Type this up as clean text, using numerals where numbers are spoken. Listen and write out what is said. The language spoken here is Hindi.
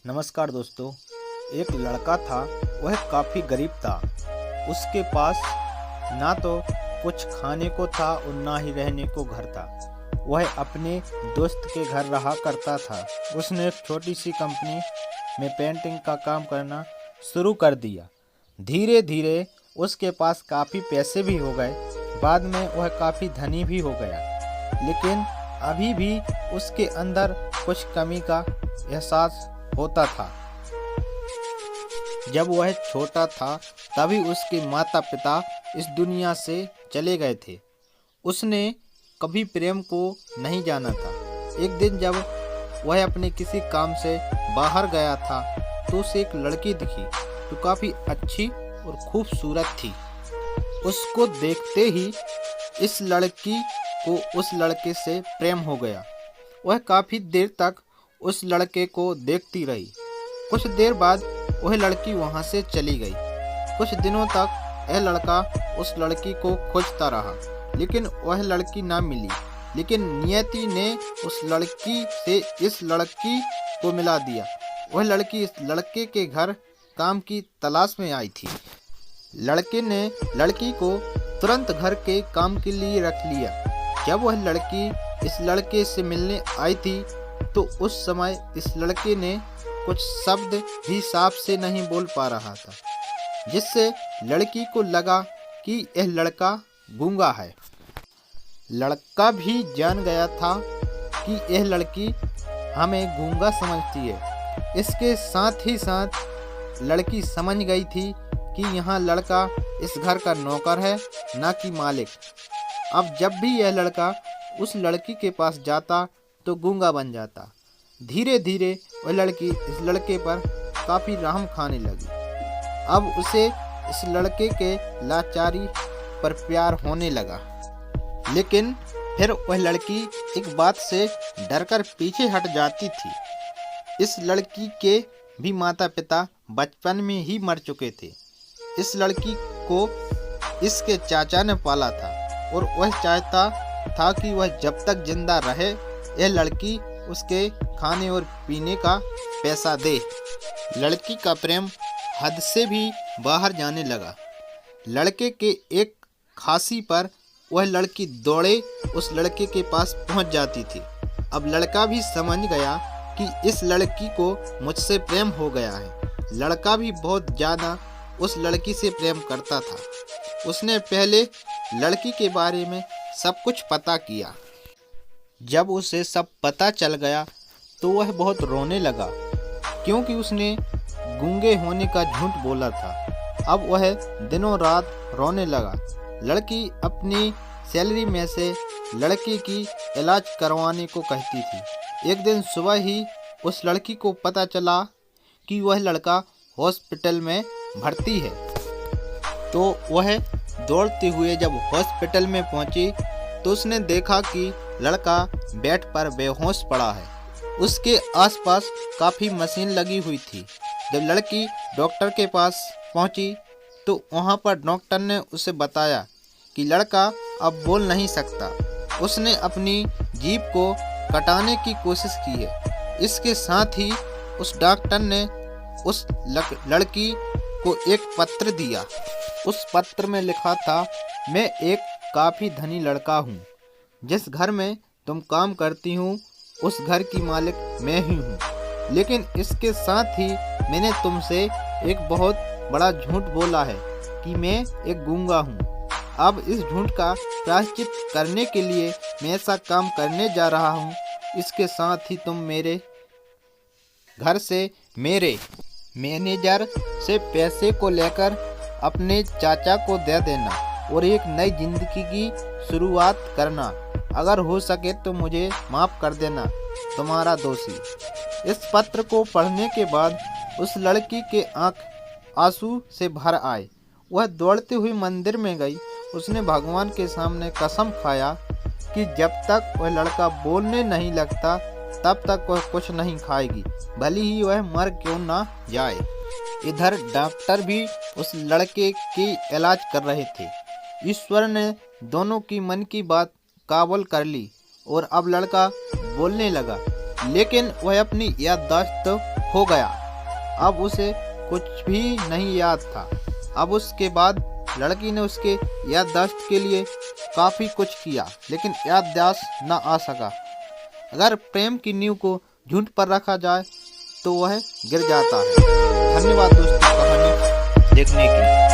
नमस्कार दोस्तों। एक लड़का था, वह काफ़ी गरीब था। उसके पास ना तो कुछ खाने को था और ना ही रहने को घर था। वह अपने दोस्त के घर रहा करता था। उसने एक छोटी सी कंपनी में पेंटिंग का काम करना शुरू कर दिया। धीरे धीरे उसके पास काफ़ी पैसे भी हो गए। बाद में वह काफ़ी धनी भी हो गया, लेकिन अभी भी उसके अंदर कुछ कमी का एहसास होता था। जब वह छोटा था तभी उसके माता पिता इस दुनिया से चले गए थे। उसने कभी प्रेम को नहीं जाना था। एक दिन जब वह अपने किसी काम से बाहर गया था तो उसे एक लड़की दिखी जो काफ़ी अच्छी और खूबसूरत थी। उसको देखते ही इस लड़की को उस लड़के से प्रेम हो गया। वह काफ़ी देर तक उस लड़के को देखती रही। कुछ देर बाद वह लड़की वहां से चली गई। कुछ दिनों तक यह लड़का उस लड़की को खोजता रहा, लेकिन वह लड़की ना मिली। लेकिन नियति ने उस लड़की से इस लड़की को मिला दिया। वह लड़की इस लड़के के घर काम की तलाश में आई थी। लड़के ने लड़की को तुरंत घर के काम के लिए रख लिया। जब वह लड़की इस लड़के से मिलने आई थी तो उस समय इस लड़के ने कुछ शब्द भी साफ से नहीं बोल पा रहा था, जिससे लड़की को लगा कि यह लड़का गूंगा है। लड़का भी जान गया था कि यह लड़की हमें गूंगा समझती है। इसके साथ ही साथ लड़की समझ गई थी कि यहाँ लड़का इस घर का नौकर है, ना कि मालिक। अब जब भी यह लड़का उस लड़की के पास जाता तो गूंगा बन जाता। धीरे धीरे वह लड़की इस लड़के पर काफ़ी रहम खाने लगी। अब उसे इस लड़के के लाचारी पर प्यार होने लगा। लेकिन फिर वह लड़की एक बात से डरकर पीछे हट जाती थी। इस लड़की के भी माता पिता बचपन में ही मर चुके थे। इस लड़की को इसके चाचा ने पाला था और वह चाहता था कि वह जब तक जिंदा रहे यह लड़की उसके खाने और पीने का पैसा दे। लड़की का प्रेम हद से भी बाहर जाने लगा। लड़के के एक खांसी पर वह लड़की दौड़े उस लड़के के पास पहुंच जाती थी। अब लड़का भी समझ गया कि इस लड़की को मुझसे प्रेम हो गया है। लड़का भी बहुत ज़्यादा उस लड़की से प्रेम करता था। उसने पहले लड़की के बारे में सब कुछ पता किया। जब उसे सब पता चल गया तो वह बहुत रोने लगा, क्योंकि उसने गूंगे होने का झूठ बोला था। अब वह दिनों रात रोने लगा। लड़की अपनी सैलरी में से लड़के की इलाज करवाने को कहती थी। एक दिन सुबह ही उस लड़की को पता चला कि वह लड़का हॉस्पिटल में भर्ती है। तो वह दौड़ते हुए जब हॉस्पिटल में पहुंची तो उसने देखा कि लड़का बेड पर बेहोश पड़ा है। उसके आसपास काफ़ी मशीन लगी हुई थी। जब लड़की डॉक्टर के पास पहुंची तो वहां पर डॉक्टर ने उसे बताया कि लड़का अब बोल नहीं सकता। उसने अपनी जीभ को कटाने की कोशिश की है। इसके साथ ही उस डॉक्टर ने उस लड़की को एक पत्र दिया। उस पत्र में लिखा था, मैं एक काफ़ी धनी लड़का हूँ। जिस घर में तुम काम करती हूँ उस घर की मालिक मैं ही हूँ। लेकिन इसके साथ ही मैंने तुमसे एक बहुत बड़ा झूठ बोला है कि मैं एक गूंगा हूँ। अब इस झूठ का प्रायश्चित करने के लिए मैं ऐसा काम करने जा रहा हूँ। इसके साथ ही तुम मेरे घर से मेरे मैनेजर से पैसे को लेकर अपने चाचा को दे देना और एक नई जिंदगी की शुरुआत करना। अगर हो सके तो मुझे माफ़ कर देना, तुम्हारा दोषी। इस पत्र को पढ़ने के बाद उस लड़की के आंख आंसू से भर आए। वह दौड़ती हुई मंदिर में गई। उसने भगवान के सामने कसम खाया कि जब तक वह लड़का बोलने नहीं लगता तब तक वह कुछ नहीं खाएगी, भले ही वह मर क्यों ना जाए। इधर डॉक्टर भी उस लड़के की इलाज कर रहे थे। ईश्वर ने दोनों की मन की बात काबुल कर ली और अब लड़का बोलने लगा, लेकिन वह अपनी याददाश्त हो गया। अब उसे कुछ भी नहीं याद था। अब उसके बाद लड़की ने उसके याददाश्त के लिए काफ़ी कुछ किया, लेकिन याददाश्त न आ सका। अगर प्रेम की नींव को झूठ पर रखा जाए तो वह गिर जाता है। धन्यवाद दोस्तों कहानी देखने के लिए।